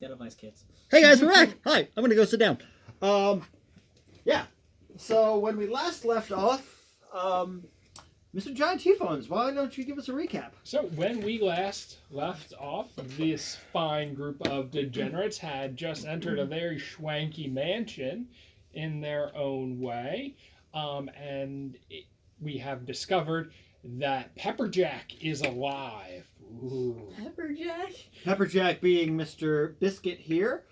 Dead of Ice Kids. Hey guys, we're back. Hi, I'm gonna go sit down. Yeah. So when we last left off, Mr. Giant T-Phones, why don't you give us a recap? So when we last left off, this fine group of degenerates had just entered a very schwanky mansion in their own way, we have discovered that Pepperjack is alive. Ooh. Pepperjack? Pepperjack being Mr. Biscuit here,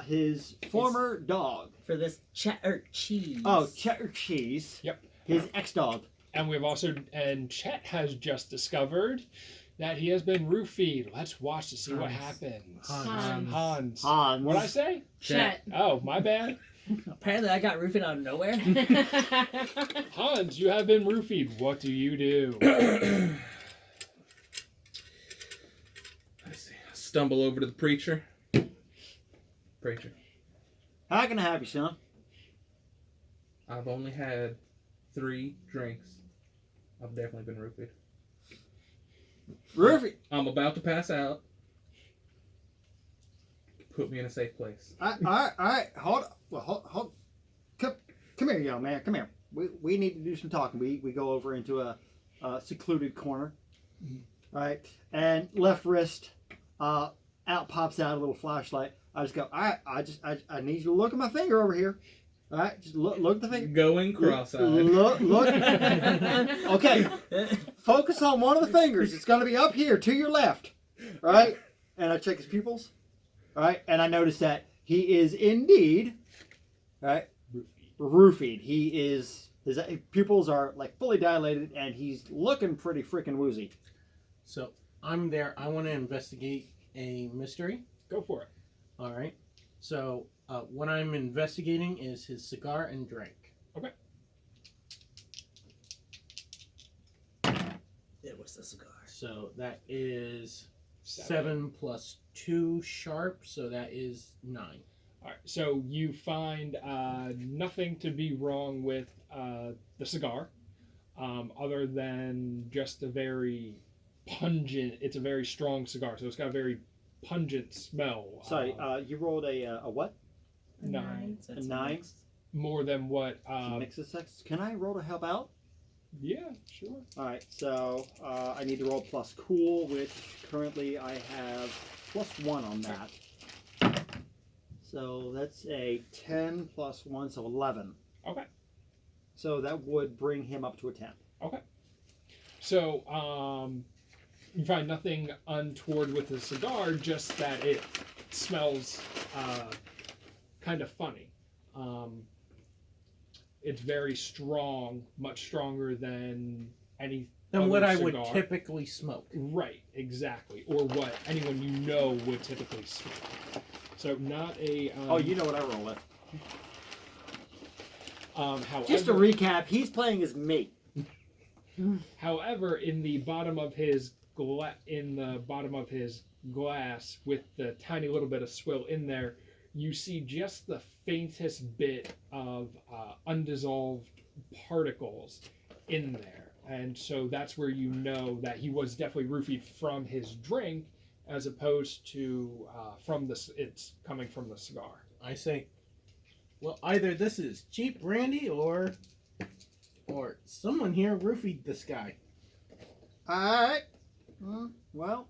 his former dog. For this cheddar cheese. Oh, Cheddar Cheese. Yep. His ex-dog. And Chet has just discovered that he has been roofied. Let's watch to see what happens. Hans. Hans. What'd I say? Chet. Oh, my bad. Apparently I got roofied out of nowhere. Hans, you have been roofied. What do you do? Let's see. Stumble over to the preacher. Preacher, How can I help you, son? I've only had 3 drinks. I've definitely been roofied. Roofie. I'm about to pass out. Put me in a safe place. All right. Hold. Come here, young man. Come here. We need to do some talking. We go over into a secluded corner. All right. And left wrist, out pops out a little flashlight. I just go. All right. I need you to look at my finger over here. All right. Just look at the finger. Going cross-eyed. Look. Okay. Focus on one of the fingers. It's going to be up here to your left. All right. And I check his pupils. All right. And I notice that he is indeed, all right, roofied. His pupils are like fully dilated, and he's looking pretty freaking woozy. So I'm there. I want to investigate a mystery. Go for it. All right. So what I'm investigating is his cigar and drink. Okay. It was the cigar. So that is 7. 7 plus 2 sharp. So that is 9. All right, so you find nothing to be wrong with the cigar, other than just a very pungent. It's a very strong cigar, so it's got a very pungent smell. Sorry, you rolled a what? 9. So A it's 9? mixed. More than what? Mix of sex. Can I roll to help out? Yeah, sure. All right, so I need to roll plus cool, which currently I have plus 1 on that. So that's a 10 plus 1, so 11. Okay. So that would bring him up to a 10. Okay. So you find nothing untoward with the cigar, just that it smells kind of funny. It's very strong, much stronger than any Than other what I cigar. would typically smoke. Right, exactly. Or what anyone you know would typically smoke. So not a... Oh, you know what I roll it. however, Just to recap, he's playing as me. However, in the bottom of his glass, with the tiny little bit of swill in there, you see just the faintest bit of undissolved particles in there, and so that's where you know that he was definitely roofied from his drink, as opposed to it's coming from the cigar. I say, well, either this is cheap brandy or someone here roofied this guy. All right. Well,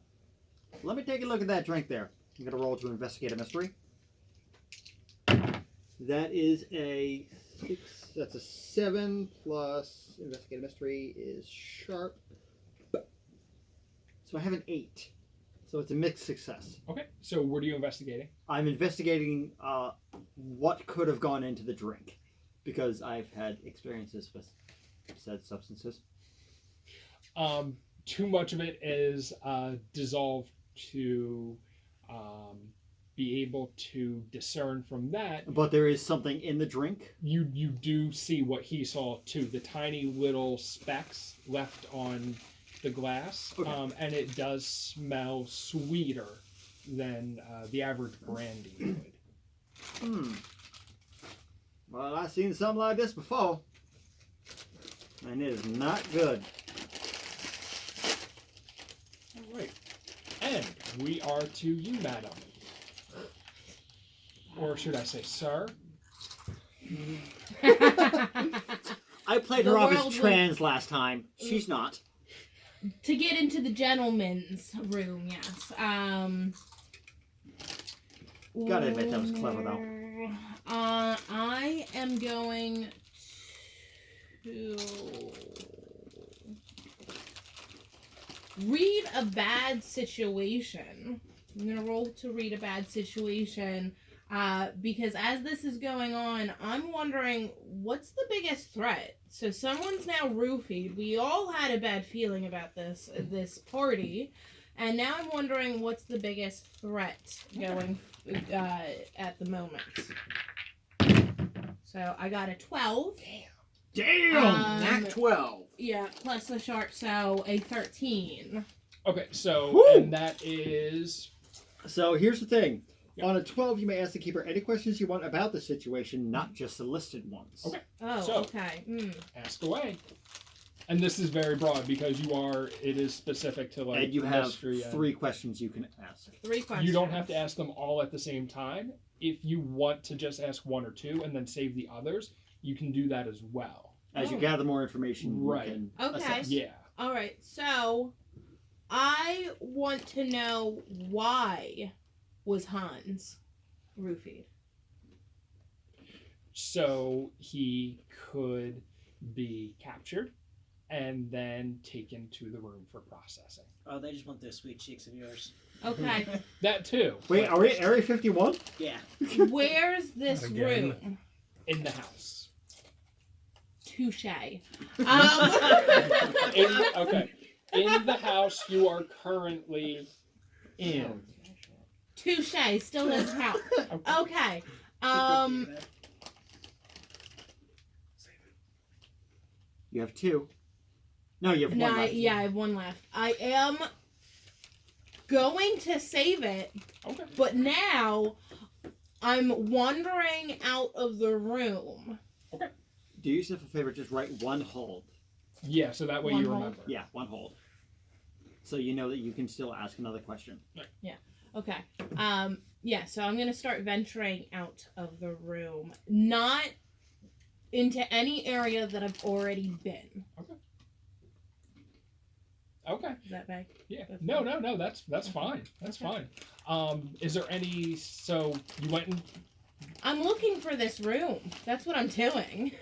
let me take a look at that drink there. I'm going to roll to investigate a mystery. That is a 6. That's a 7 plus investigate a mystery is sharp. So I have an 8. So it's a mixed success. Okay, so what are you investigating? I'm investigating what could have gone into the drink, because I've had experiences with said substances. Too much of it is dissolved to be able to discern from that. But there is something in the drink. You do see what he saw too, the tiny little specks left on the glass, Okay. and it does smell sweeter than the average brandy would. Well, I've seen something like this before, and it is not good. All right, and we are to you, madam. Or should I say, sir? I played The her off world as would- trans last time. She's not. To get into the gentleman's room, yes. Gotta admit that was clever, though. I am going to read a bad situation. I'm gonna roll to read a bad situation. Because as this is going on, I'm wondering what's the biggest threat. So someone's now roofied. We all had a bad feeling about this party, and now I'm wondering what's the biggest threat going at the moment. So I got a 12. Damn! Nat 12. Yeah, plus a sharp, so a 13. Okay, so, Woo! and that is... So here's the thing. Yep. On a 12, you may ask the keeper any questions you want about the situation, not just the listed ones. Okay. Oh, So- okay. Ask away. And this is very broad because it is specific to like And you have mystery and- 3 questions you can ask. 3 questions. You don't have to ask them all at the same time. If you want to just ask 1 or 2 and then save the others, you can do that as well. As you Oh. gather more information, Right. you can Okay. assess. Yeah. All right, so I want to know why was Hans roofied? So he could be captured and then taken to the room for processing. Oh, they just want those sweet cheeks of yours. Okay, That too. Wait, but are we at Area 51? Yeah. where's this Not again. room? in the house. Touche. Okay. In the house you are currently in. Touche still doesn't count. Okay. You have 2. No, you have 1 left. Yeah, I have 1 left. I am going to save it, Okay. but now I'm wandering out of the room. Do yourself a favor, just write 1 hold. Yeah, so that way One you hold. remember. Yeah, 1 hold. So you know that you can still ask another question. Okay. Yeah, so I'm gonna start venturing out of the room. Not into any area that I've already been. Okay. Is that vague? Yeah. That's No, fine. no, that's fine. That's Okay. fine. Is there any so you went and I'm looking for this room. That's what I'm doing.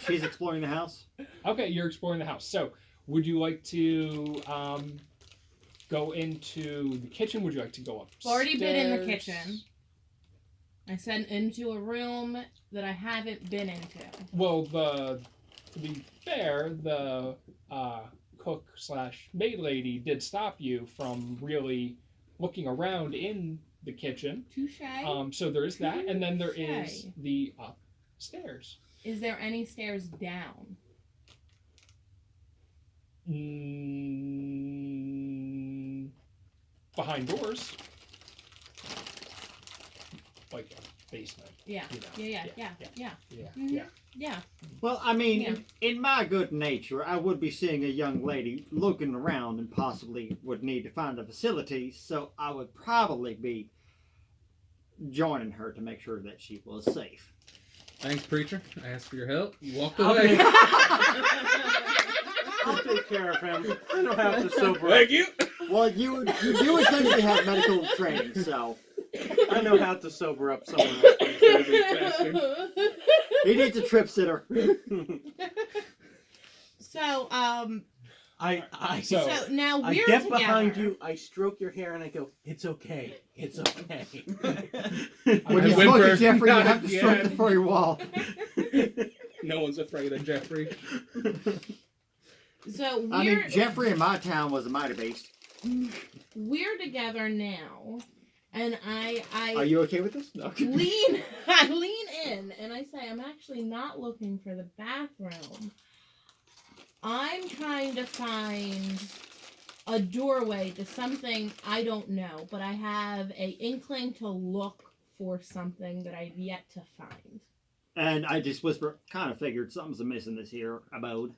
She's exploring the house. okay, you're exploring the house. So would you like to go into the kitchen? Would you like to go upstairs? I've already been in the kitchen. I said into a room that I haven't been into. Well, to be fair, the cook / maid lady did stop you from really looking around in the kitchen. Touche. So there is that, and then there is Touche. the upstairs. Is there any stairs down? Behind doors, like a basement. Yeah. You know. Yeah. Yeah. Mhm. Yeah. Yeah. Well, I mean, Yeah. in my good nature, I would be seeing a young lady looking around and possibly would need to find a facility, so I would probably be joining her to make sure that she was safe. Thanks, preacher. I asked for your help. You walked I'll away. I'll take care of him. I don't have to sober up. Thank you. Well, you do essentially have medical training, so I know how to sober up someone like you. he needs a trip sitter. So, So- so now I we're get together. behind you, I stroke your hair, and I go, "It's okay, it's okay." When I you smoke whimper, a Jeffrey, you "Not have to stroke the again." furry wall. No one's afraid of Jeffrey. So I we're mean, Jeffrey in my town was a mighty beast. we're together now, and I Are you okay with this? No. I lean in, and I say, I'm actually not looking for the bathroom. I'm trying to find a doorway to something I don't know, but I have a inkling to look for something that I've yet to find. And I just whisper, kind of figured something's amiss in this here abode.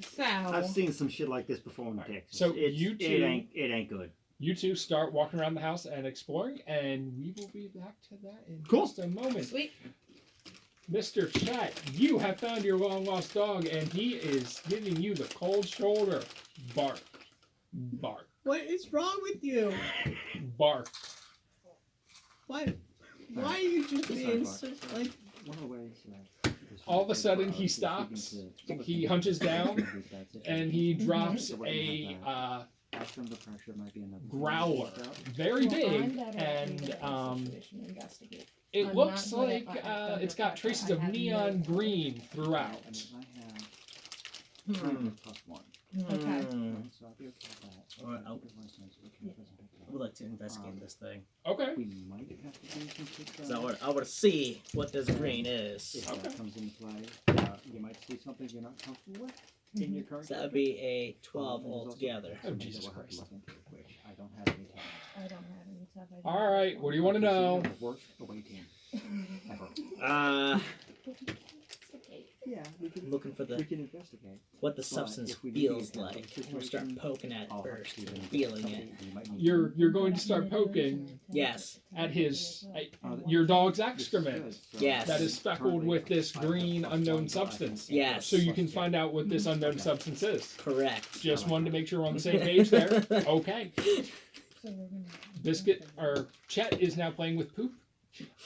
So I've seen some shit like this before in Texas. So it you two- ain't good. you two start walking around the house and exploring, and we will be back to that in Cool. just a moment. Sweet. Mr. Chat, you have found your long lost dog, and he is giving you the cold shoulder. Bark. Bark. What is wrong with you? Bark. Why are you just being such like? One of the ways, All of a sudden, he stops, he hunches down, and he drops a From the pressure might be another growler. Very big, and it I'm looks not good like at button it's got pressure. traces I of have neon no clue. green throughout. And I have +1. Okay. So I'll be okay with that. Alright, I'll- Keep it nice and so we can present it I would like to investigate this thing. Okay. We might have to do some quick Cause I want to see what this green is. If Okay. that comes into play, you might see something you're not comfortable with in your current So that would character. be a 12 And there's also altogether. Oh, something Jesus that we'll have to Christ. look into, which I don't have any time. I don't have any stuff. All right. What do you want to know? The worst away team ever. Yeah, we can. Looking for We the can investigate. what the But substance if we do feels get into like. a I'm gonna start situation, poking at it I'll first, have to and do feeling something it. we might need You're going to start poking Yes. at his to- your dog's This is excrement. good, so Yes. That is speckled with this green unknown substance. Yes. So you can find out what this unknown substance is. Correct. Just wanted to make sure we're on the same page there. Okay. Biscuit or Chet is now playing with poop.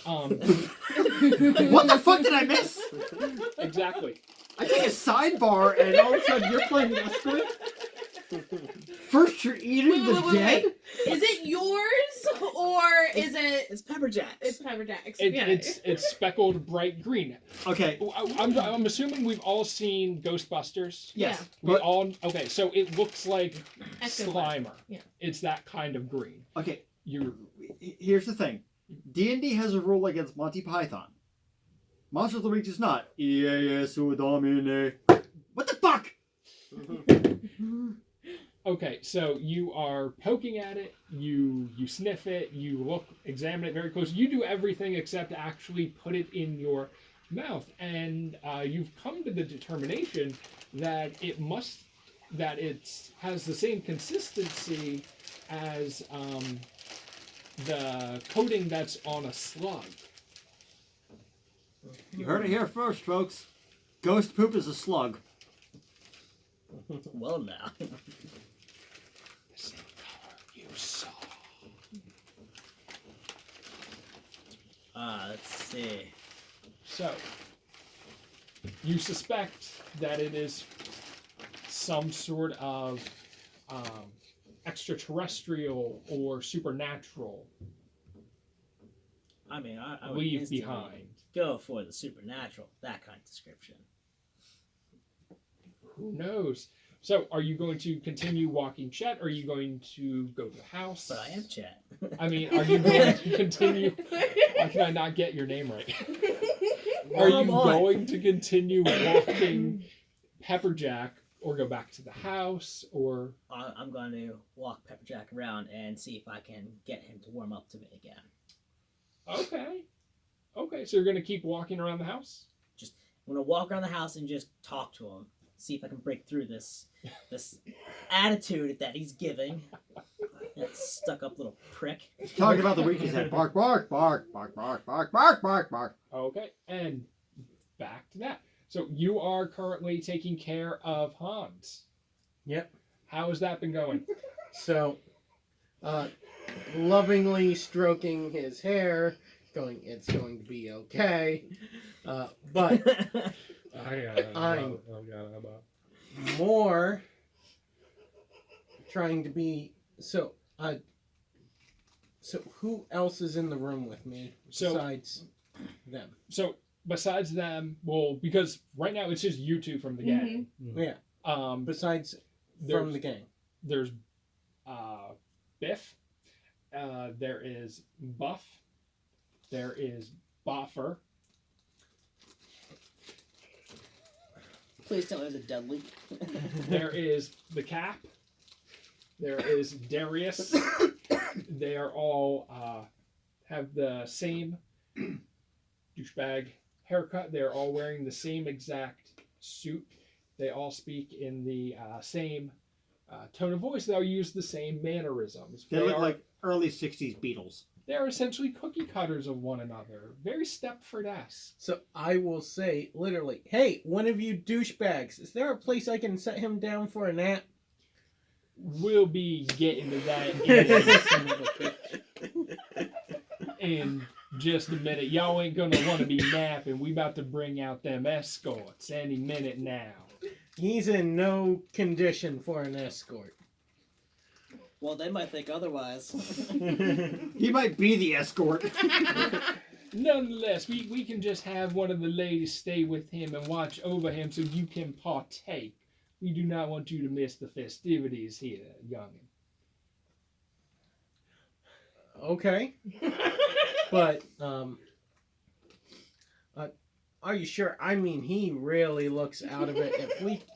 What the fuck did I miss? Exactly. I take a sidebar and all of a sudden you're playing with excrement? First you're eating the dead? Is it yours or is it? It's pepper jacks. It's Pepper Jack's. It's speckled bright green. Okay, I'm assuming we've all seen Ghostbusters. yes. We But, all okay. So it looks like Ectoplasm. Slimer. Yeah. It's that kind of green. okay, You're here's the thing. D&D has a rule against Monty Python. Monster of the Week does not. What the fuck? okay. So you are poking at it. You sniff it. You look, examine it very close. You do everything except actually put it in your mouth, and you've come to the determination that it has the same consistency as the coating that's on a slug. You heard it here first, folks. Ghost poop is a slug. Well now. The same color you saw. Let's see. So, you suspect that it is some sort of extraterrestrial or supernatural I mean, I would leave instantly behind. go for the supernatural, that kind of description. Who knows? So, are you going to continue walking Chet, or are you going to go to the house? But I am Chet. I mean, are you going to continue? Why can I not get your name right? Are you Come on. going to continue walking Pepperjack, or go back to the house, or I'm going to walk Pepperjack around and see if I can get him to warm up to me again. okay, so you're going to keep walking around the house? I'm going to walk around the house and just talk to him. See if I can break through this attitude that he's giving. That stuck-up little prick. Talking about the week he said bark, bark, bark, bark, bark, bark, bark, bark, bark. Okay, and back to that. So you are currently taking care of Hans. Yep. How has that been going? So, lovingly stroking his hair, going, it's going to be okay. But I'm more trying to be so who else is in the room with me besides them? So besides them, well, because right now it's just you two from the gang. Yeah, besides from the gang. There's Biff. There is Buff. There is Boffer. Please tell me there's a Dudley. There is the Cap. There is Darius. They are all have the same douchebag haircut. They're all wearing the same exact suit. They all speak in the same tone of voice. They'll use the same mannerisms. They look like early '60s Beatles. They're essentially cookie cutters of one another. Very Stepford-esque. So I will say, literally, hey, one of you douchebags, is there a place I can set him down for a nap? We'll be getting to that in just a minute. Y'all ain't gonna want to be napping. We about to bring out them escorts any minute now. He's in no condition for an escort. Well, they might think otherwise. He might be the escort. Nonetheless, we can just have one of the ladies stay with him and watch over him so you can partake. We do not want you to miss the festivities here, youngin. Okay. But, are you sure? I mean, he really looks out of it.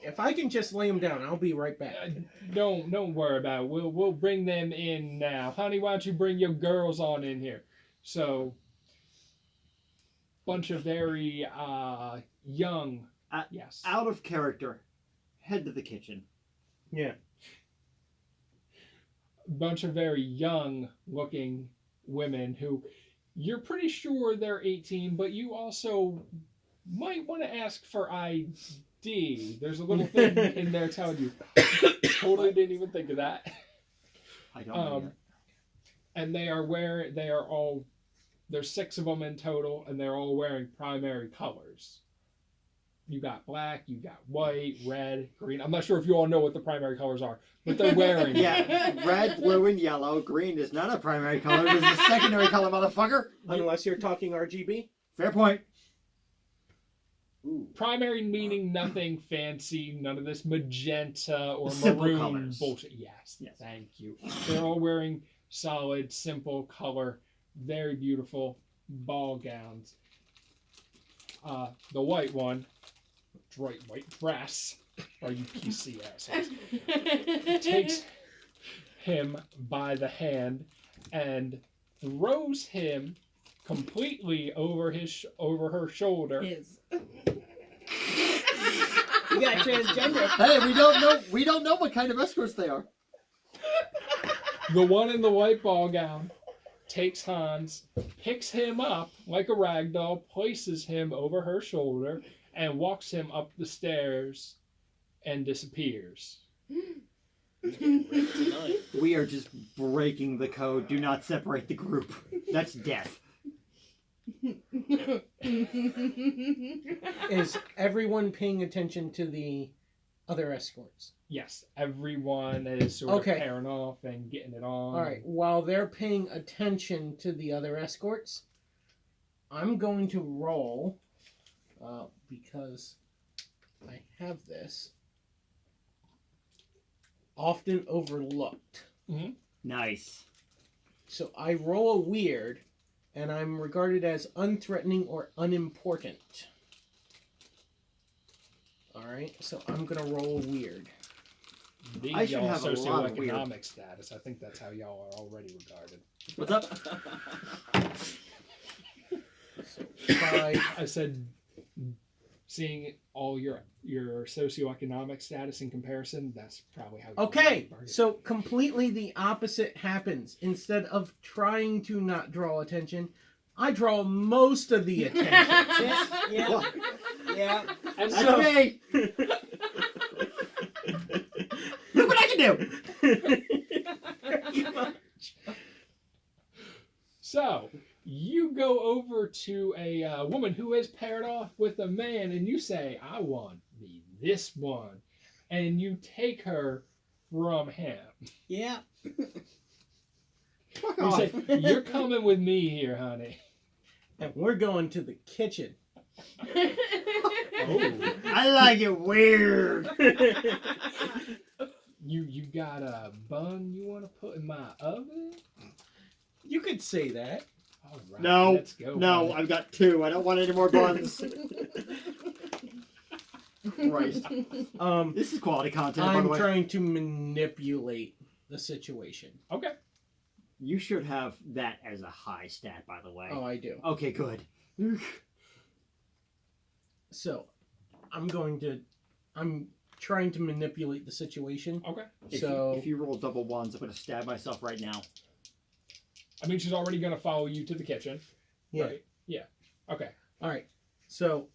If I can just lay him down, I'll be right back. Don't worry about it. We'll bring them in now. Honey, why don't you bring your girls on in here? So, bunch of very young. Yes. Out of character. Head to the kitchen. Yeah. Bunch of very young looking women who you're pretty sure they're 18, but you also might want to ask for ID. There's a little thing in there telling you. Totally didn't even think of that. I don't know yet. And there's 6 of them in total, and they're all wearing primary colors. You got black, you got white, red, green. I'm not sure if you all know what the primary colors are, but they're wearing Yeah, red, blue, and yellow. Green is not a primary color. It is a secondary color, motherfucker. Unless you're talking RGB. Fair point. primary meaning nothing fancy, none of this magenta or Simple maroon colors. bullshit. Yes, thank you. They're all wearing solid, simple color, very beautiful ball gowns. The white one, bright white dress, are you PC assholes, takes him by the hand and throws him completely over her shoulder. You got transgender. Hey, we don't know what kind of escorts they are. The one in the white ball gown takes Hans, picks him up like a rag doll, places him over her shoulder, and walks him up the stairs and disappears. We are just breaking the code. Do not separate the group. That's death. Is everyone paying attention to the other escorts? Yes, everyone is sort of pairing off and getting it on. Alright, while they're paying attention to the other escorts, I'm going to roll, because I have this, often overlooked. Mm-hmm. Nice. So I roll a weird, and I'm regarded as unthreatening or unimportant. Alright, so I'm going to roll weird. I should have a lot of weird. Socioeconomic status. I think that's how y'all are already regarded. What's up? I said, seeing all your socioeconomic status in comparison, that's probably how. Okay, so completely the opposite happens. Instead of trying to not draw attention, I draw most of the attention. Yeah. And That's so, me. Look what I can do. So you go over to a woman who is paired off with a man, and you say, "I want me this one," and you take her from him. Yeah. Fuck You off. say, "You're coming with me here, honey." And we're going to the kitchen. Oh, I like it weird. you got a bun you want to put in my oven? You could say that. All right, No, let's go. no, honey. I've got 2. I don't want any more buns. Christ. This is quality content, by the I'm way. trying to manipulate the situation. Okay. You should have that as a high stat, by the way. Oh, I do. Okay, good. So, I'm trying to manipulate the situation. Okay. If you roll double ones, I'm gonna stab myself right now. I mean, she's already going to follow you to the kitchen. Yeah. Right? Yeah. Okay. All right. So,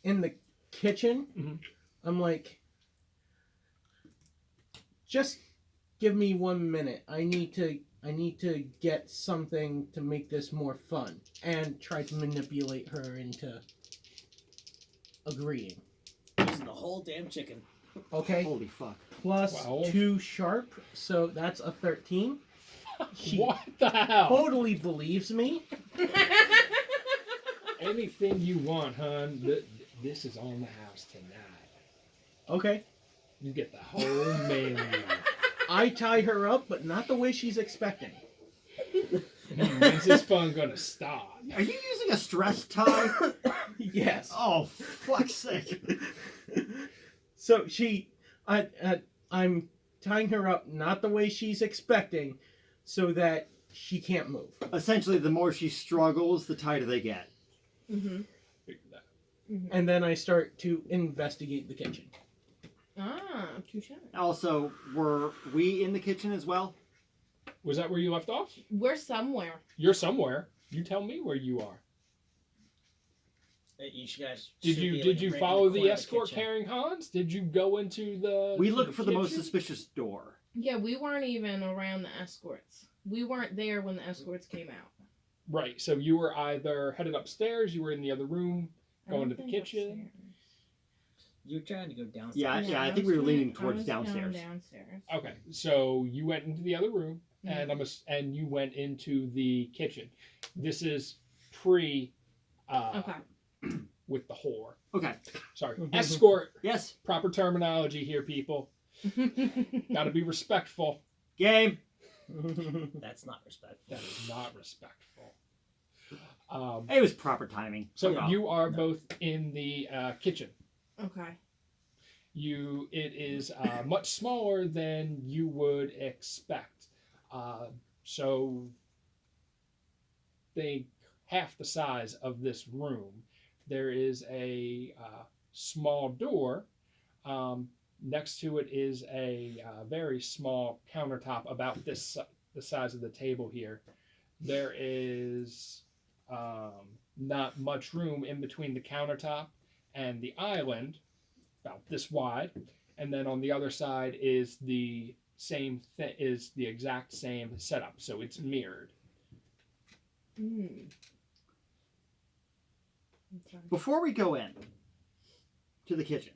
in the kitchen, Mhm. I'm like, just give me 1 minute. I need to get something to make this more fun, and try to manipulate her into agreeing. Using the whole damn chicken. Okay. Holy fuck. Plus 12. 2 sharp, so that's a 13. She What the hell? totally believes me. Anything you want, hon. This is on the house tonight. Okay. You get the whole menu. I tie her up, but not the way she's expecting. When's this fun gonna start? Are you using a stress tie? Yes. Oh, fuck's sake. So I'm tying her up not the way she's expecting, so that she can't move. Essentially, the more she struggles, the tighter they get. Mm-hmm. Figure that. And then I start to investigate the kitchen. Ah, touche. Also, were we in the kitchen as well? Was that where you left off? We're somewhere. You're somewhere. You tell me where you are. You guys Did should you be, did like, you right in follow the corner of escort kitchen. carrying Hans? Did you go into the? We to looked for the most kitchen? suspicious door. Yeah, we weren't even around the escorts. We weren't there when the escorts came out. Right. So you were either headed upstairs, you were in the other room, I going don't to the think kitchen. upstairs. You're trying to go downstairs. Yeah, I think was we were leaning trying- I towards was down downstairs. downstairs. Okay. So you went into the other room, Mhm. and you went into the kitchen. This is pre. Okay. With the whore. Okay. Sorry. Escort. Yes. Proper terminology here, people. Gotta be respectful. Game. That's not respectful. That is not respectful. It was proper timing. So No. you are both in the kitchen. Okay. It is much smaller than you would expect. So think half the size of this room. There is a small door. Next to it is a very small countertop, about the size of the table here. There is not much room in between the countertop and the island, about this wide, and then on the other side is the exact same setup, so it's mirrored. Mm. Okay. Before we go in to the kitchen,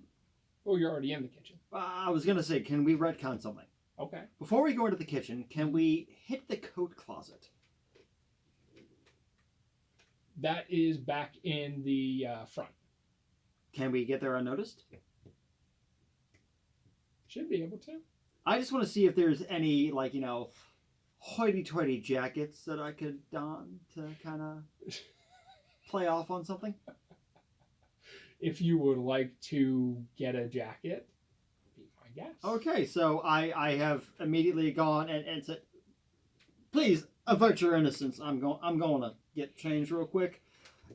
Oh, you're already in the kitchen. I was gonna say, can we retcon something? Okay. Before we go into the kitchen, can we hit the coat closet? That is back in the front. Can we get there unnoticed? Should be able to. I just want to see if there's any, like, hoity-toity jackets that I could don to kind of play off on something. If you would like to get a jacket, be my guess. Okay, so I have immediately gone and said, please avert your innocence. I'm going to get changed real quick,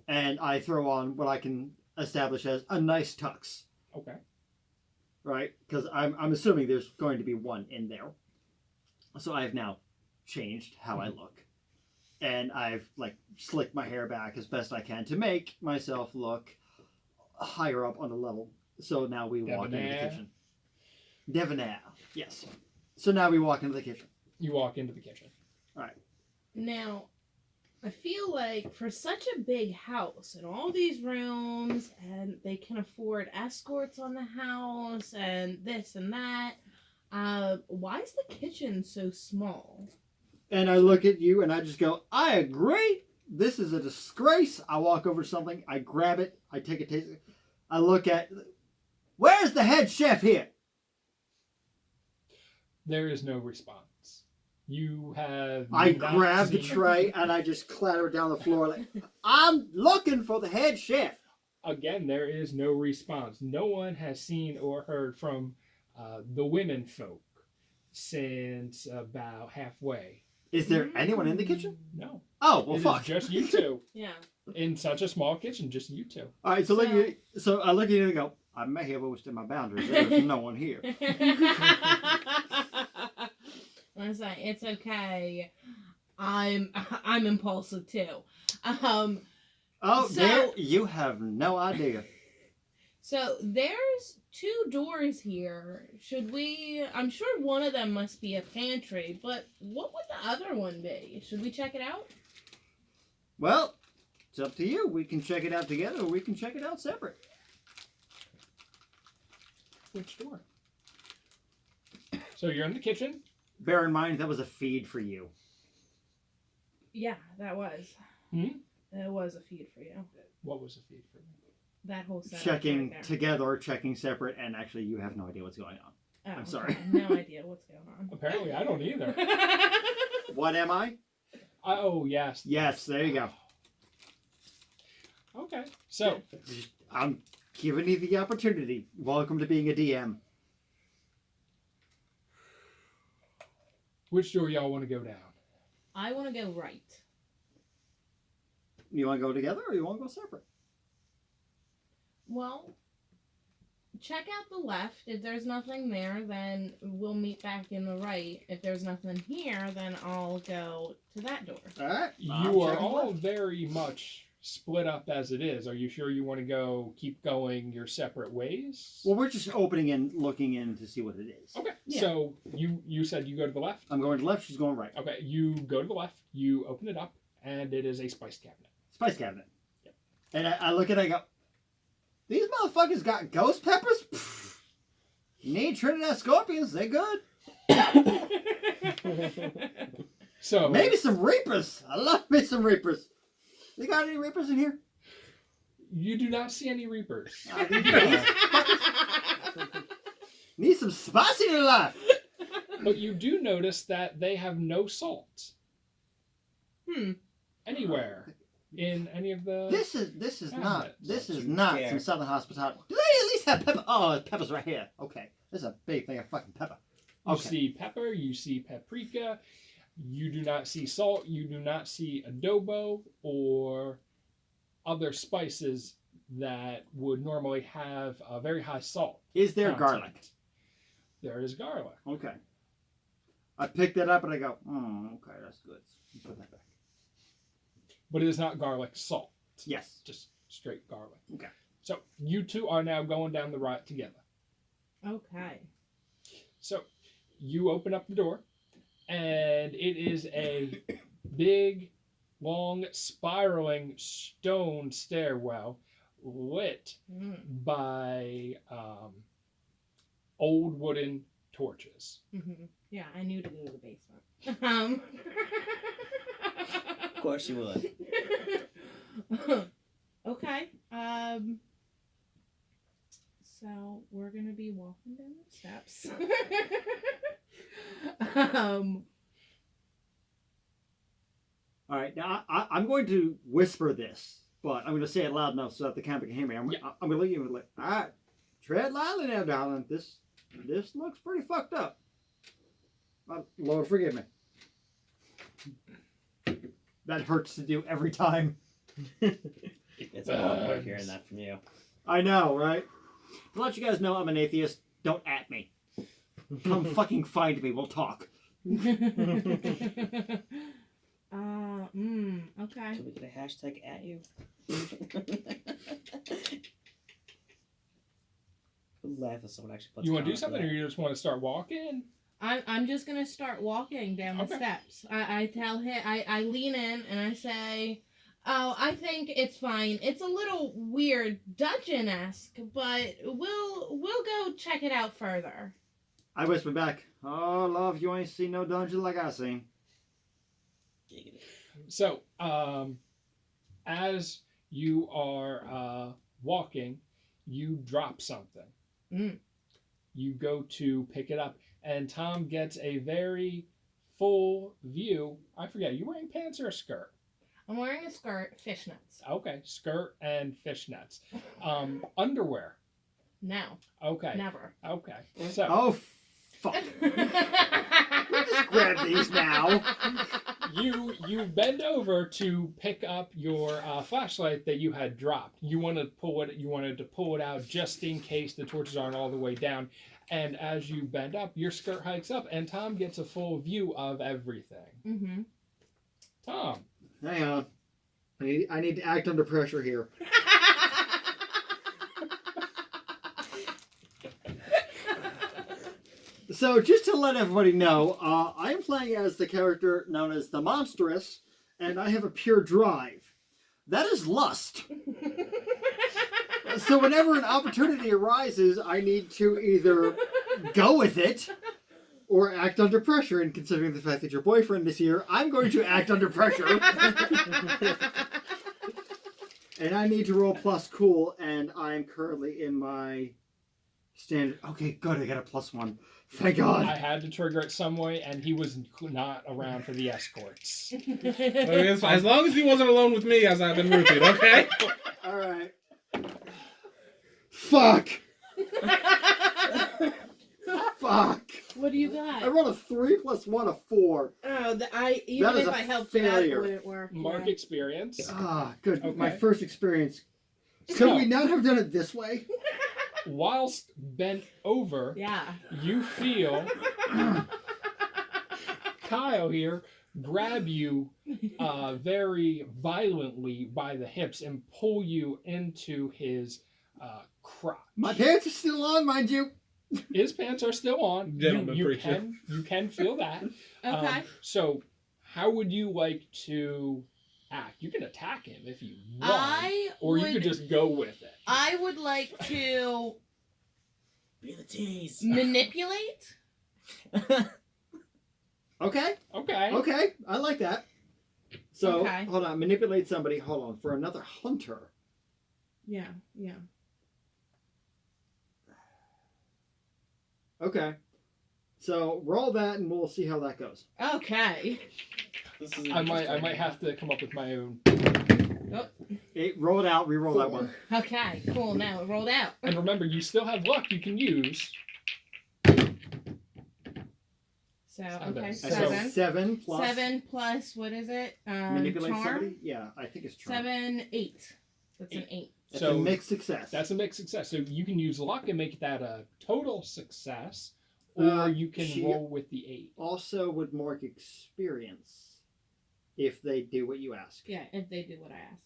and I throw on what I can establish as a nice tux, Okay. right? Because I'm assuming there's going to be one in there. So I have now changed how I look, and I've slicked my hair back as best I can to make myself look higher up on the level. So now we walk into the Debonair. kitchen. Debonair, yes. So now we walk into the kitchen. You walk into the kitchen. Now, I feel like for such a big house and all these rooms, and they can afford escorts on the house and this and that, why is the kitchen so small? And I look at you and I just go, I agree. This is a disgrace. I walk over to something. I grab it. I take a taste. I look at, where's the head chef here? There is no response. You have. I not grab the seen- tray and I just clatter it down the floor like, I'm looking for the head chef. Again, there is no response. No one has seen or heard from the women folk since about halfway. Is there anyone in the kitchen? No. Oh, well, It is fuck. just you two. Yeah. In such a small kitchen, just you two. All right, so I look at you and go, I may have overstepped my boundaries. There's no one here. Listen, it's okay. I'm impulsive too. Oh, So- Dale, you have no idea. So there's 2 doors here. Should we? I'm sure one of them must be a pantry, but what would the other one be? Should we check it out? Well, it's up to you. We can check it out together, or we can check it out separate. Which door? So you're in the kitchen. Bear in mind that was a feed for you. Yeah, that was. Hmm? It was a feed for you. What was the feed for me? That whole setup Checking right there. together, checking separate, and actually you have no idea what's going on. Oh, I'm sorry. okay. No idea what's going on. Apparently, I don't either. What am I? Oh, yes. Yes, there you go. Okay. So, I'm giving you the opportunity. Welcome to being a DM. which door y'all want to go down? I want to go right. You want to go together, or you want to go separate? Well, check out the left. If there's nothing there, then we'll meet back in the right. If there's nothing here, then I'll go to that door. All right. You are all very much split up as it is. Are you sure you want to keep going your separate ways? Well, we're just opening and looking in to see what it is. Okay. Yeah. So you said you go to the left. I'm going to the left. She's going right. Okay. You go to the left. You open it up, and it is a spice cabinet. Spice cabinet. Yep. And I look at it, I go, these motherfuckers got ghost peppers? Pfft. You need Trinidad scorpions, they good. So Maybe some reapers. I love me some reapers. They got any reapers in here? you do not see any reapers. Need some spice in your life. But you do notice that they have no salt anywhere in any of the. This is not Yeah. some southern hospitality. Do they at least have pepper? Oh, pepper's right here. Okay, this is a big thing of fucking pepper. You Okay. see pepper, you see paprika, you do not see salt, you do not see adobo or other spices that would normally have a very high salt. Is there content. garlic? There is garlic. Okay. I pick that up and I go, okay, that's good. Put that back. But it is not garlic salt, Yes. just straight garlic. Okay. So you two are now going down the right together. Okay. So you open up the door, and it is a big, long, spiraling stone stairwell lit by old wooden torches. Mm-hmm. Yeah, I knew to go to the basement. Of course you would. Okay. So we're gonna be walking down the steps. All right. Now I'm going to whisper this, but I'm going to say it loud enough so that the camera can hear me. I'm going to look at you and like, all right, tread lightly now, darling. This looks pretty fucked up. Lord, forgive me. That hurts to do every time. It's a lot of work hearing that from you. I know, right? To let you guys know I'm an atheist, don't at me. Come fucking find me, we'll talk. Okay. Should we get a hashtag at you? Would laugh if someone actually puts You want to do comment something, for or you just want to start walking? I'm just gonna start walking down the Okay. steps. I tell him, I lean in and I say, "Oh, I think it's fine. It's a little weird, dungeon-esque, but we'll go check it out further." I whisper back, oh, love, you ain't seen no dungeon like I seen. that. So, as you are walking, you drop something. Mm. You go to pick it up, and Tom gets a very full view. I forget, you wearing pants or a skirt? I'm wearing a skirt, fishnets. Okay, skirt and fishnets. Underwear. No, Okay. never. Okay. So, Oh, fuck. Just grab these now. you bend over to pick up your flashlight that you had dropped. You wanted to pull it out just in case the torches aren't all the way down. And as you bend up, your skirt hikes up, and Tom gets a full view of everything. Mm-hmm. Tom. Hang on. I need to act under pressure here. So, just to let everybody know, I am playing as the character known as the Monstrous, and I have a pure drive. That is lust. So, whenever an opportunity arises, I need to either go with it or act under pressure. And considering the fact that your boyfriend is here, I'm going to act under pressure. And I need to roll plus cool, and I'm currently in my standard. Okay, good, I got a +1. Thank God. I had to trigger it some way, and he was not around for the escorts. As long as he wasn't alone with me as I've been rooted, okay? Alright. Fuck! Fuck! What do you got? I rolled a 3 + 1, a 4. Oh, even That is if a I helped failure. you out, it wouldn't work. Mark yeah. experience. Ah, good. Okay. My first experience. Could So- we not have done it this way? Whilst bent over, Yeah. you feel Kyle here grab you very violently by the hips and pull you into his crotch. My pants are still on, mind you. His pants are still on. Gentleman you preacher. can feel that. Okay. So, how would you like to act? You can attack him if you want, I or would, you could just go with it. I would like to Be the tease. manipulate. Okay, Okay. okay. I like that. So, Okay. hold on. Manipulate somebody. Hold on. For another hunter. Yeah. Yeah. Okay. So, roll that and we'll see how that goes. Okay. This is I might have to come up with my own. Roll it out. Re-roll that one. Okay. Cool. Now it rolled out. And remember, you still have luck you can use. So Seven. okay, So So, 7. 7 plus 7 plus what is it? manipulate Charm. somebody. Yeah, I think it's charm. 7, 8. That's an 8. That's So a mixed success. that's a mixed success. So you can use luck and make that a total success, or you can she- roll with the 8. Also would mark experience if they do what you ask. Yeah, if they do what I ask.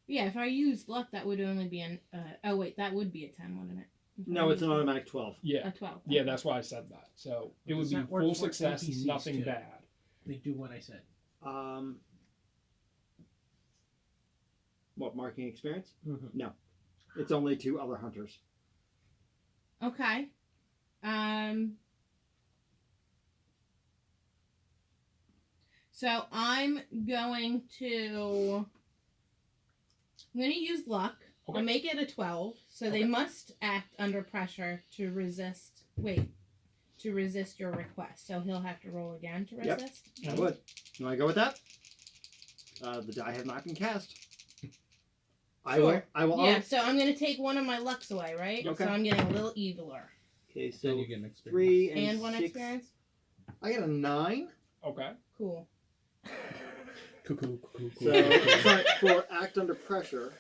Yeah, if I used luck, that would only be an. Oh wait, that would be a 10, wouldn't it? If I No, it's an used automatic 12. Yeah. a 12. Yeah, that's why I said that. So it would Does be that work full for success, NPCs nothing too? bad. They do what I said. What, marking experience? Mhm. No. It's only to other hunters. Okay. So I'm going to use luck. Okay. I'll make it a 12. So they Okay. must act under pressure to resist. To resist your request. So he'll have to roll again to Yep. resist. I would. You want to go with that? The die have not been cast. I will. Sure. I will. Yeah. So I'm going to take one of my lucks away, right? Okay. So I'm getting a little eviler. Okay, Then so you get an experience. 3 And 1 6. experience. I got a 9. Okay. Cool. Cuckoo. So sorry, for act under pressure.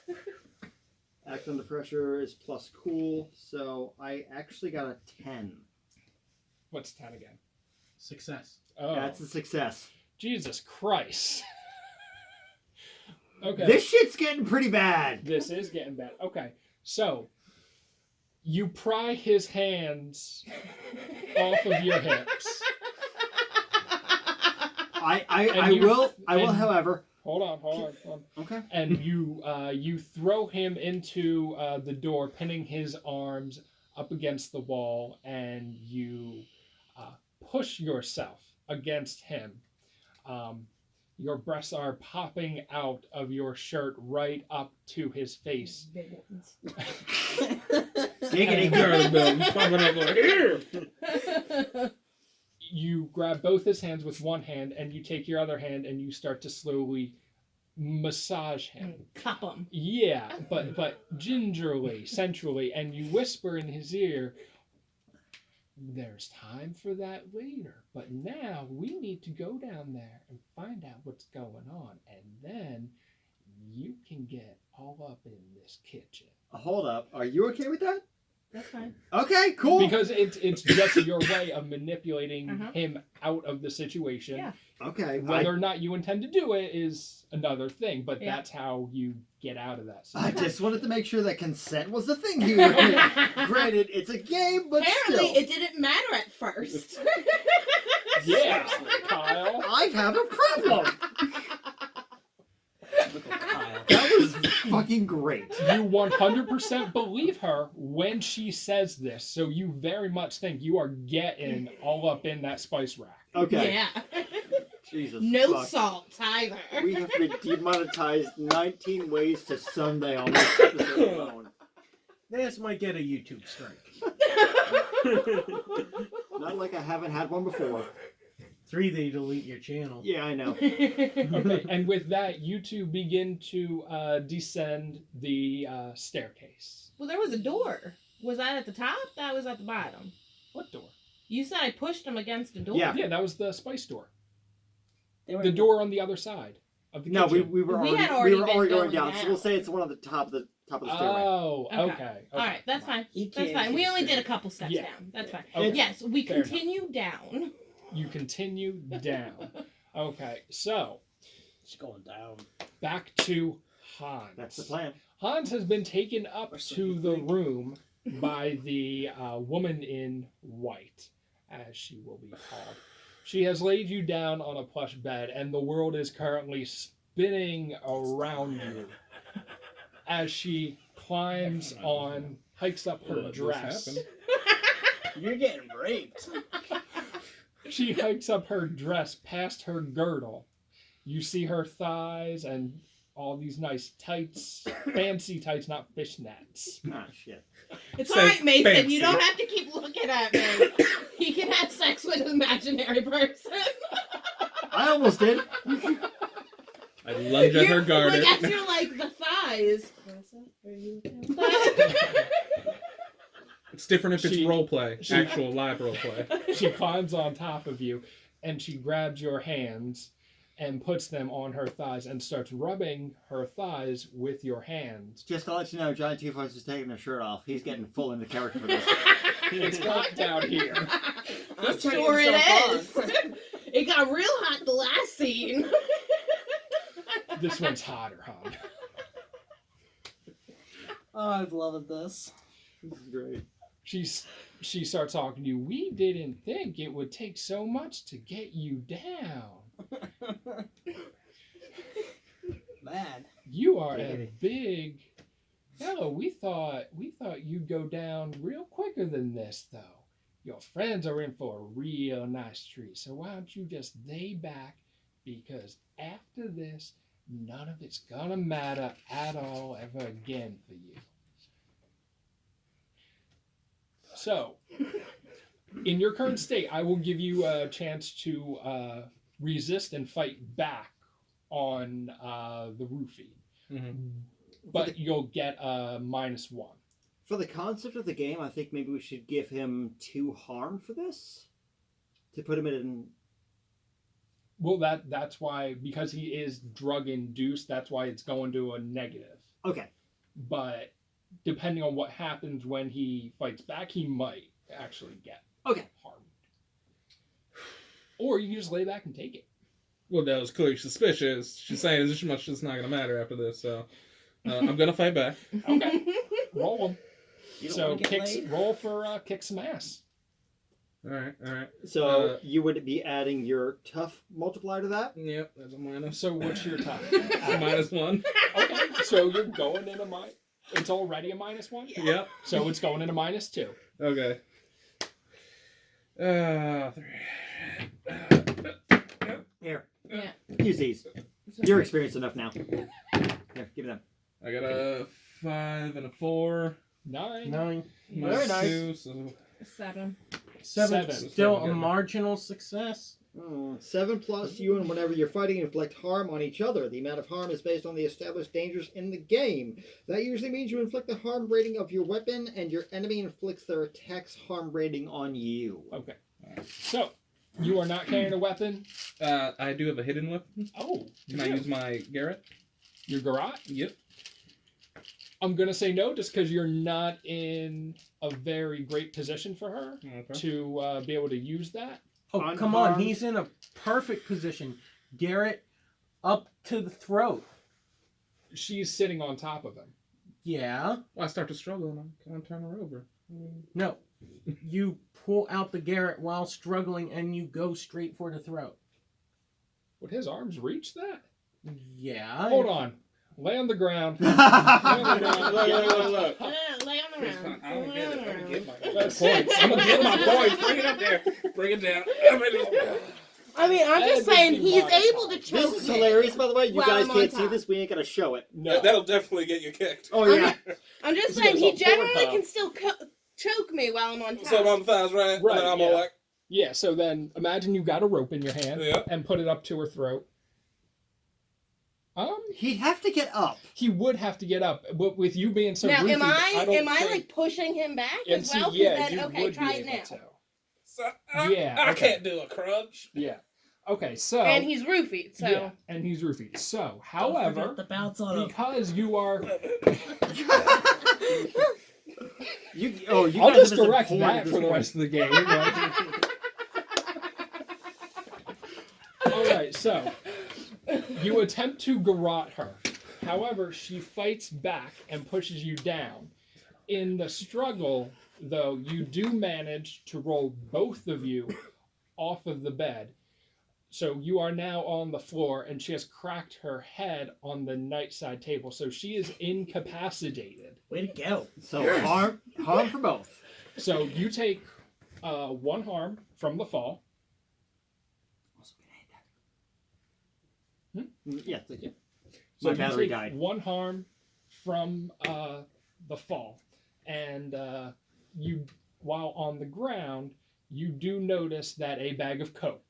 Act under pressure is plus cool. So I actually got a 10. What's 10 again? Success. Oh, That's a success. Jesus Christ. Okay. This shit's getting pretty bad. This is getting bad. Okay. So you pry his hands off of your hips. I you- will. I will, and- however. Hold on. Okay. And you throw him into the door, pinning his arms up against the wall, and you push yourself against him. Your breasts are popping out of your shirt right up to his face. Big ones. Giggity. Garlic bells popping up like, here. You grab both his hands with one hand, and you take your other hand, and you start to slowly massage him. Cup them. Yeah, but gingerly, sensually, and you whisper in his ear, there's time for that later. But now we need to go down there and find out what's going on. And then you can get all up in this kitchen. Hold up. Are you okay with that? That's fine. Okay, cool. Because it's just your way of manipulating him out of the situation. Yeah. Okay. Whether or not you intend to do it is another thing, but Yeah. that's how you get out of that I situation. just wanted to make sure that consent was the thing here. Granted, it's a game, but Apparently, still. it didn't matter at first. Yeah, Kyle. I have a problem. Typical Kyle. That was fucking great. You 100% believe her when she says this, so you very much think you are getting all up in that spice rack. Okay. Yeah. Jesus. No fuck. salt either. We have been demonetized 19 ways to Sunday on this episode alone. This might get a YouTube strike. Not like I haven't had one before. 3, they delete your channel. Yeah, I know. Okay, and with that, you two begin to descend the staircase. Well, there was a door. Was that at the top? That was at the bottom. What door? You said I pushed him against a door. Yeah. Yeah, that was the spice door. They were The door on the other side of the No, kitchen. we were We already, had already we were been already going going down. So down. we'll say it's one of the top of the stairway. Oh, Okay. okay. All right, that's fine. He That's can't fine. We keep only did straight. a couple steps Yeah. down. That's fine. Okay. Yes, we Fair enough. continue down. You continue down. Okay, so It's going down. back to Hans. That's the plan. Hans has been taken up Or so to you the think. room by the woman in white, as she will be called. She has laid you down on a plush bed, and the world is currently spinning around you as she climbs on, hikes up her Let this dress. happen. You're getting raped. She hikes up her dress past her girdle. You see her thighs and all these nice tights, fancy tights, not fishnets. Ah, shit. It's Say alright, Mason. fancy. You don't have to keep looking at me. He can have sex with an imaginary person. I almost did. I lunge at her garter. Like, as you're like, the thighs. It's different if it's She- role play, she- actual live role play. She climbs on top of you and she grabs your hands and puts them on her thighs and starts rubbing her thighs with your hands. Just to let you know, Johnny Two Face is taking his shirt off. He's getting full into character for this. It's hot down here. I'm turning sure it himself is. It got real hot the last scene. This one's hotter, huh? Oh, I've loved this. This is great. She starts talking to you. We didn't think it would take so much to get you down. Bad. You are a big fellow. We thought you'd go down real quicker than this, though. Your friends are in for a real nice treat. So why don't you just lay back? Because after this, none of it's gonna matter at all ever again for you. So, in your current state, I will give you a chance to resist and fight back on the roofie. Mhm. But you'll get a -1. For the concept of the game, I think maybe we should give him 2 harm for this. To put him in... Well, that's why, because he is drug induced, that's why it's going to a negative. Okay. But depending on what happens when he fights back, he might actually get Okay. harmed. Or you can just lay back and take it. Well, that was clearly suspicious. She's saying this much is not going to matter after this, so I'm going to fight back. Okay, roll him. You don't So want to get laid? roll for kick some ass. All right. So you would be adding your tough multiplier to that? Yep, that's a minus. So what's your top? -1. Okay, so you're going in a minus. It's already a -1. Yep. So it's going in a -2. Okay. 3. Here. Yeah. Use these. You're experienced enough now. Here, give me them. I got a 5 and a 4. 9. 9. Very nice. 2, so 7. 7. Seven. Still Seven, a good. marginal success. 7 plus you, and whenever you're fighting, inflict harm on each other. The amount of harm is based on the established dangers in the game. That usually means you inflict the harm rating of your weapon, and your enemy inflicts their attack's harm rating on you. Okay. So, you are not carrying a weapon. I do have a hidden weapon. Oh. Can I use my Garrett? Your garrote? Yep. I'm going to say no just because you're not in a very great position for her Okay. to be able to use that. Oh, Unharmed. come on. He's in a perfect position. Garrett up to the throat. She's sitting on top of him. Yeah. Well, I start to struggle and I can't turn her over. No. You pull out the Garrett while struggling and you go straight for the throat. Would his arms reach that? Yeah. Hold on. Lay on the ground. Look. No, lay on the ground. I don't get it. I'm gonna get my That's points. I'm gonna get my points. Bring it up there. Bring it down. I mean, I'm just saying he's able to choke This is me. hilarious, by the way. You While guys I'm on can't see top. this. We ain't gonna show it. No. That'll definitely get you kicked. Oh yeah. I'm just This saying goes he on generally Pornhub. can still choke me while I'm on top. So I'm on the thighs, right? Right, And then I'm yeah. all like, Yeah, so then imagine you've got a rope in your hand Yeah. and put it up to her throat. He'd have to get up. He would have to get up, but with you being so now, roofied, am I don't think- like pushing him back and as see, well? 'Cause yeah, then, you okay, would try be it able now. to. so Yeah, I okay. can't do a crunch. Yeah. Okay, so And he's roofied, so yeah, and he's roofied. So, Don't however, forget the bounce on him. because you are, You I'll guys just have some direct porn that at this for the point. rest of the game. Right? All right, so you attempt to garrote her. However, she fights back and pushes you down. In the struggle, though, you do manage to roll both of you off of the bed. So you are now on the floor, and she has cracked her head on the nightside table. So she is incapacitated. Way to go. So harm for both. So you take 1 harm from the fall. Yes, thank you. So My you battery take died. 1 harm from the fall, and you, while on the ground, you do notice that a bag of Coke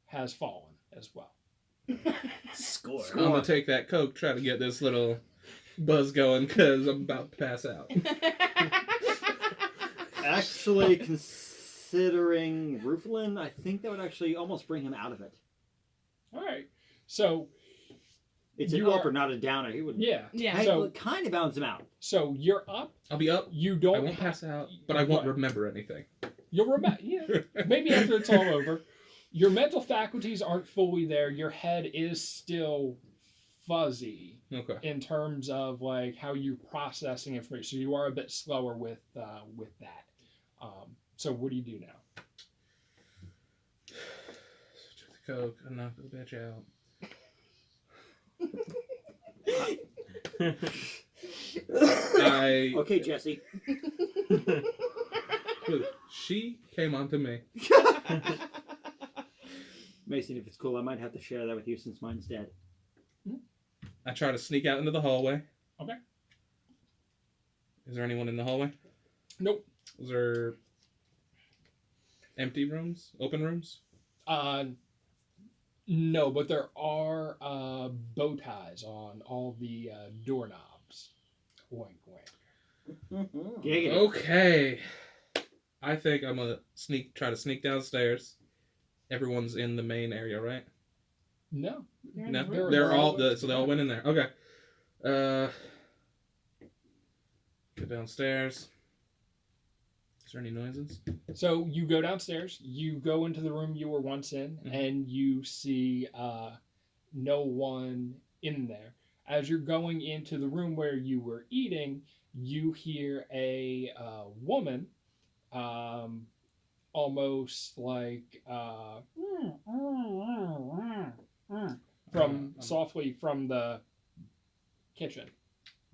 has fallen as well. Score. I'm gonna take that Coke, try to get this little buzz going because I'm about to pass out. Actually, considering Rooflin, I think that would actually almost bring him out of it. All right. So It's an You up are- or not a downer. He would. yeah. Hey, So- well, kind of balance him out. so you're up. I'll be up. You I don't. won't pass out, but I won't remember anything. You'll remember. Yeah. Maybe after it's all over. Your mental faculties aren't fully there. Your head is still fuzzy Okay. in terms of like how you're processing information. So you are a bit slower with that. So what do you do now? Took the Coke and knocked the bitch out. Okay, Jesse. She came onto me. Mason, if it's cool, I might have to share that with you since mine's dead. I try to sneak out into the hallway. Okay. Is there anyone in the hallway? Nope. Is there empty rooms? Open rooms? No, but there are bow ties on all the doorknobs. Wink, wink. Giggity. Okay. I think I'm gonna try to sneak downstairs. Everyone's in the main area, right? No. No, They're they're all all- so they all went in there. Okay. Go downstairs. Is there any noises? So you go downstairs, you go into the room you were once in, Mhm. and you see no one in there. As you're going into the room where you were eating, you hear a woman, almost like softly from the kitchen.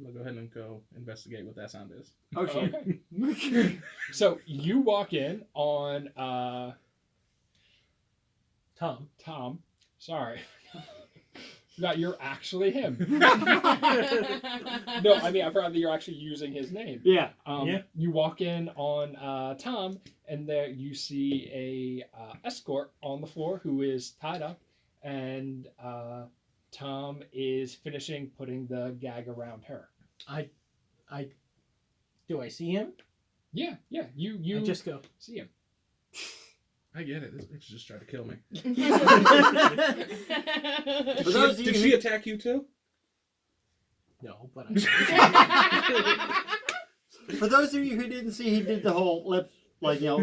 I'll go ahead and go investigate what that sound is. Oh shit. Okay. So you walk in on Tom. Tom. Sorry. that you're actually him. No, I mean, I forgot that you're actually using his name. Yeah. Yeah. You walk in on Tom, and there you see a escort on the floor who is tied up, and Tom is finishing putting the gag around her. Do I see him? Yeah, you I just go. see him. I get it. This bitch just tried to kill me. For those of you Did who- she attack you too? No, but For those of you who didn't see, he did the whole lip, like, you know.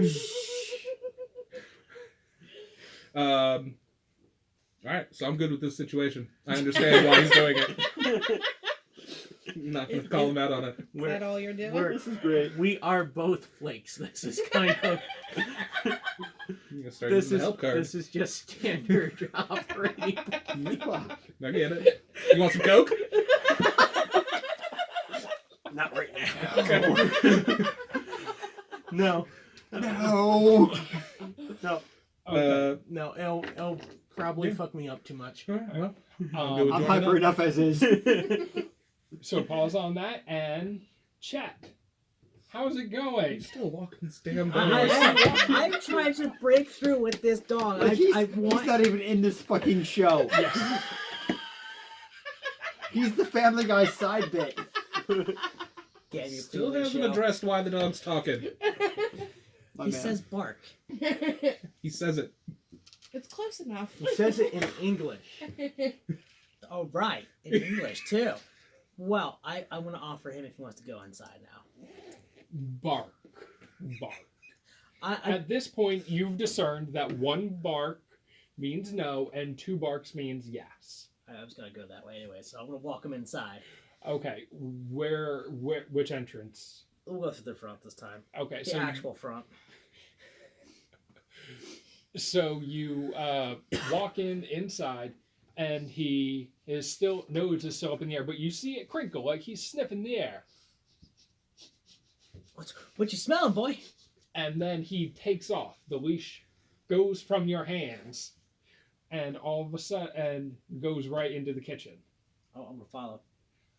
All right, so I'm good with this situation. I understand why he's doing it. I'm not gonna call him out on it. Is that all you're doing? This is great. we are both flakes. This is kind of. I'm gonna start This using is the help card. this is just standard operating. I get it. You want some coke? Not right now. Okay. No. No. No. No, it'll probably fuck me up too much. All right, well, Um, I'm hyper enough as is. so pause on that and chat. How's it I'm going? still walking this damn I'm dog. trying to break through with this dog. Like, he's I want. not even in this fucking show. Yes. He's the Family Guy side bit. Damn, you Still please, haven't show. addressed why the dog's talking. My He man. says bark. He says it. It's close enough. He says it in English. Oh, right. In English, too. Well, I want to offer him if he wants to go inside now. Bark. Bark. I At this point, you've discerned that one bark means no and two barks means yes. was going to go that way anyway, so I'm going to walk him inside. Okay, which entrance? We'll go through the front this time. Okay, The so actual front. so you walk inside, and he is still nose is still up in the air, but you see it crinkle like he's sniffing the air, What you smelling, boy? and then he takes off. The leash goes from your hands, and all of a sudden, and goes right into the kitchen. Oh, I'm going to follow.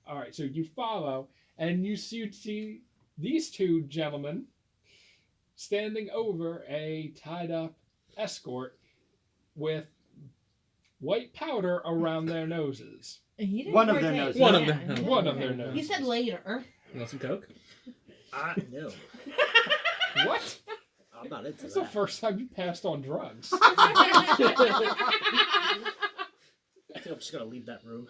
All right, so you follow, and you see these two gentlemen standing over a tied-up escort with white powder around their noses. He didn't One of their partake. noses. One of Yeah, them. he One of didn't. their He noses. said later. You want some coke? No. What? I'm not into That's the that. first time you passed on drugs. I think I'm just going to leave that room.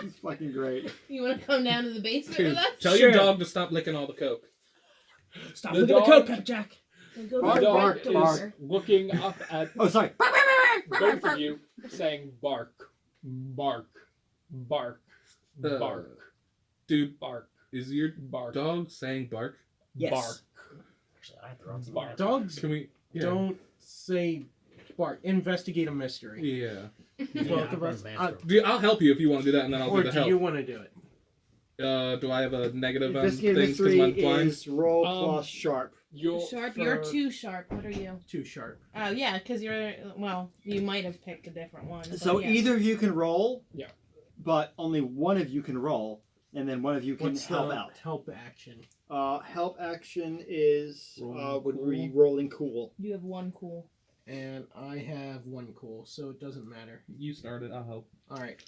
This is fucking great. You want to come down to the basement Dude, with us? tell your dog to stop licking all the coke. Stop The looking at the dog- coat, Jack. Go Bark, The to dog bark, is bark. looking up at Oh, sorry. both of you, saying bark, bark, bark, Uh, bark, Dude, bark, is your bark, dog saying bark? Yes. bark, Actually, I have to run some bark. Dogs Can we? Yeah. don't say bark. Investigate a mystery. Yeah. Both of us. Dude, I'll help you if you want to do that, and then I'll Or do the do help. you want to do it? Do I have a negative on Investigative things because mystery I'm blind? is roll Um, plus sharp. Sharp, you're too sharp. What are you? Too sharp. Oh, yeah, because you're, well, you might have picked a different one. but So yeah. either of you can roll. Yeah. But only one of you can roll, and then one of you can What's help the out. help action? Help action is Rolling would be cool. rolling cool. You have one cool. And I have one cool, so it doesn't matter. You started. I'll help. All right.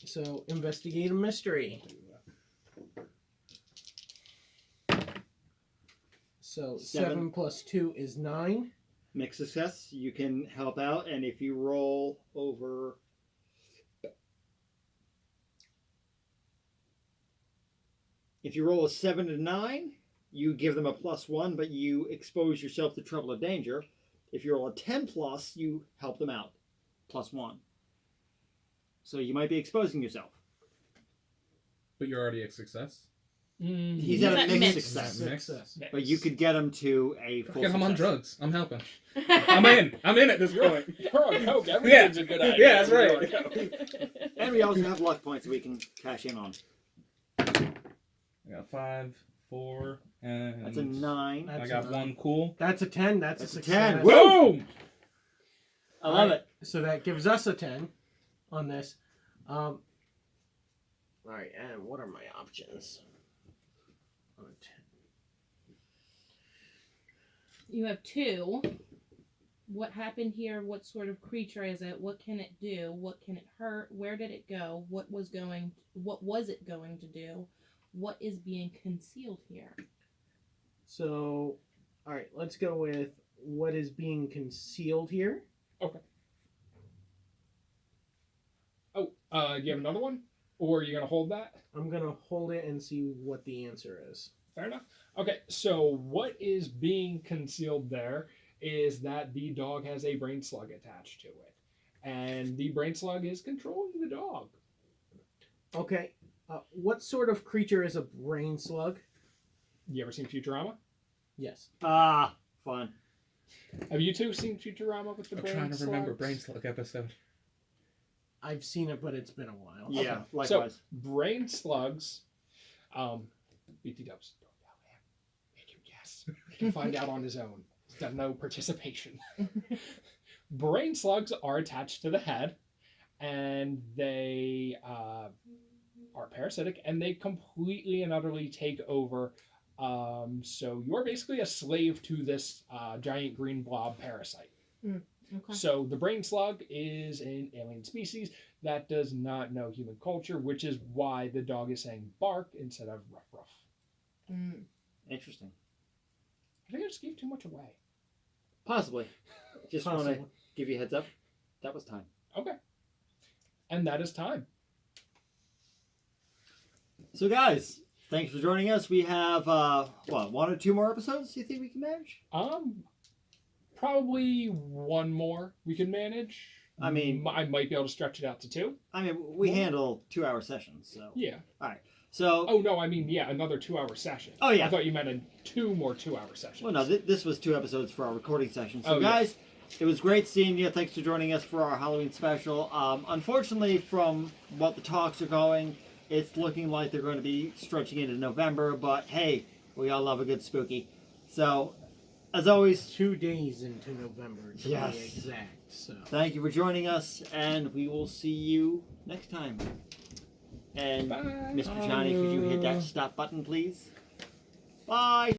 So investigate a mystery. So 7 plus 2 is 9. Mixed success. You can help out, and if you roll over. If you roll a 7 to 9, you give them a +1, but you expose yourself to trouble or danger. If you roll a 10 plus, you help them out. +1. So you might be exposing yourself. But you're already a success. He's at a at mixed mixed. success. Success. But you could get him to a full Forget I'm on success. drugs. I'm helping. I'm in. I'm in at this point. You're on coke. Everything's a good idea. Yeah, that's You're right. on coke. And we also have luck points we can cash in on. I got 5, 4, and That's a 9. I That's got a 9. 1 cool. That's a 10. That's That's a a success. 10. Boom! I love it. So that gives us a 10 on this. All right, and what are my options? On a 10. You have 2. What happened here? What sort of creature is it? What can it do? What can it hurt? Where did it go? What was it going to do? What is being concealed here? So, all right, let's go with what is being concealed here. Oh, you have another one? Or are you going to hold that? I'm going to hold it and see what the answer is. Fair enough. Okay, so what is being concealed there is that the dog has a brain slug attached to it. And the brain slug is controlling the dog. Okay, what sort of creature is a brain slug? You ever seen Futurama? Yes. Ah, fun. Have you two seen Futurama with the I'm brain trying to remember slugs? Brain Slug episode. I've seen it, but it's been a while. Yeah, Okay. likewise. So, brain slugs, BT Dubs, don't yell at him. Make him guess. He can find out on his own. He's done no participation. Brain slugs are attached to the head, and they are parasitic, and they completely and utterly take over. So you're basically a slave to this giant green blob parasite. Okay. So the brain slug is an alien species that does not know human culture, which is why the dog is saying bark instead of ruff ruff. Interesting. I think I just gave too much away. Possibly. Just want to Possible. give you a heads up. That was time. Okay. And that is time. So, guys, thanks for joining us. We have, 1 or 2 more episodes you think we can manage? Probably one more we can manage. I mean- I might be able to stretch it out to 2. I mean, we handle 2-hour sessions, so. Yeah. So, Oh, no, I mean, yeah, another 2-hour session. Oh, yeah. I thought you meant 2 more 2-hour sessions. well, no, this was 2 episodes for our recording session. So, Oh, yeah. guys, it was great seeing you. Thanks for joining us for our Halloween special. Unfortunately, from what the talks are going, it's looking like they're going to be stretching into November, but hey, we all love a good spooky. So, as always, 2 days into November, to Yes. be exact. So. thank you for joining us, and we will see you next time. And Bye. Mr. Johnny, could you hit that stop button, please? Bye.